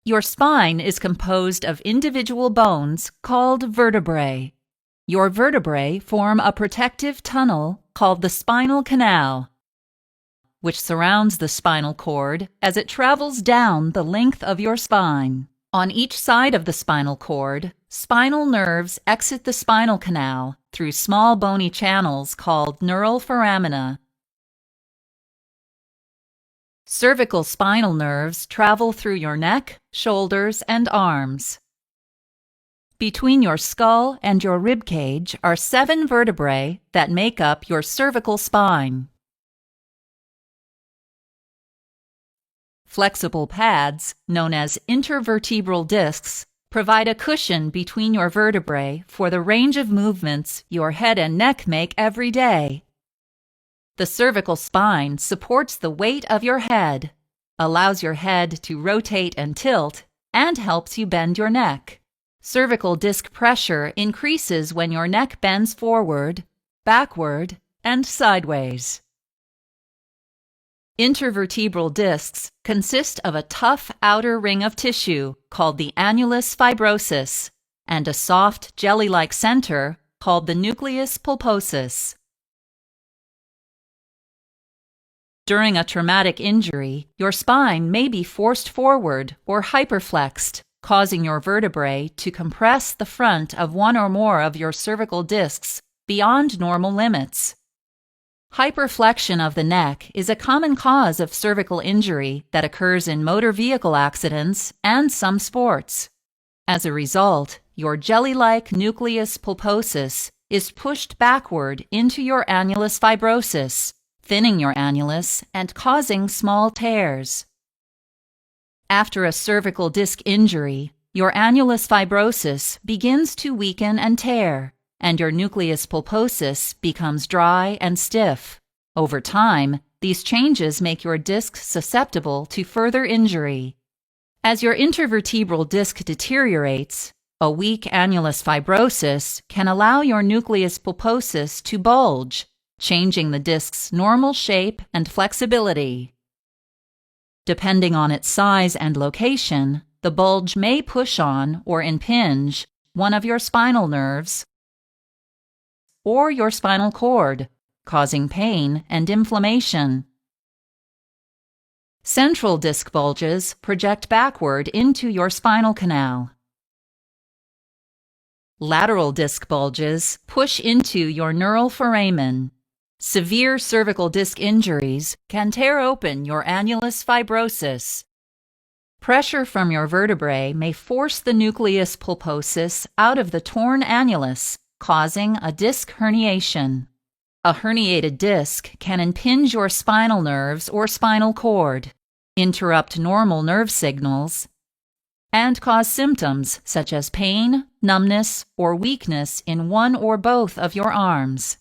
Your spine is composed of individual bones called vertebrae. Your vertebrae form a protective tunnel called the spinal canal, which surrounds the spinal cord as it travels down the length of your spine. On each side of the spinal cord, spinal nerves exit the spinal canal through small bony channels called neural foramina. Cervical spinal nerves travel through your neck, shoulders, and arms. Between your skull and your rib cage are 7 vertebrae that make up your cervical spine. Flexible pads, known as intervertebral discs, provide a cushion between your vertebrae for the range of movements your head and neck make every day. The cervical spine supports the weight of your head, allows your head to rotate and tilt, and helps you bend your neck. Cervical disc pressure increases when your neck bends forward, backward, and sideways. Intervertebral discs consist of a tough outer ring of tissue called the annulus fibrosus and a soft jelly-like center called the nucleus pulposus. During a traumatic injury, your spine may be forced forward or hyperflexed, causing your vertebrae to compress the front of one or more of your cervical discs beyond normal limits. Hyperflexion of the neck is a common cause of cervical injury that occurs in motor vehicle accidents and some sports. As a result, your jelly-like nucleus pulposus is pushed backward into your annulus fibrosus, thinning your annulus and causing small tears. After a cervical disc injury, your annulus fibrosus begins to weaken and tear, and your nucleus pulposus becomes dry and stiff. Over time, these changes make your disc susceptible to further injury. As your intervertebral disc deteriorates, a weak annulus fibrosis can allow your nucleus pulposus to bulge, changing the disc's normal shape and flexibility. Depending on its size and location, the bulge may push on or impinge one of your spinal nerves or your spinal cord, causing pain and inflammation. Central disc bulges project backward into your spinal canal. Lateral disc bulges push into your neural foramen. Severe cervical disc injuries can tear open your annulus fibrosus. Pressure from your vertebrae may force the nucleus pulposus out of the torn annulus, causing a disc herniation. A herniated disc can impinge your spinal nerves or spinal cord, interrupt normal nerve signals, and cause symptoms such as pain, numbness, or weakness in one or both of your arms.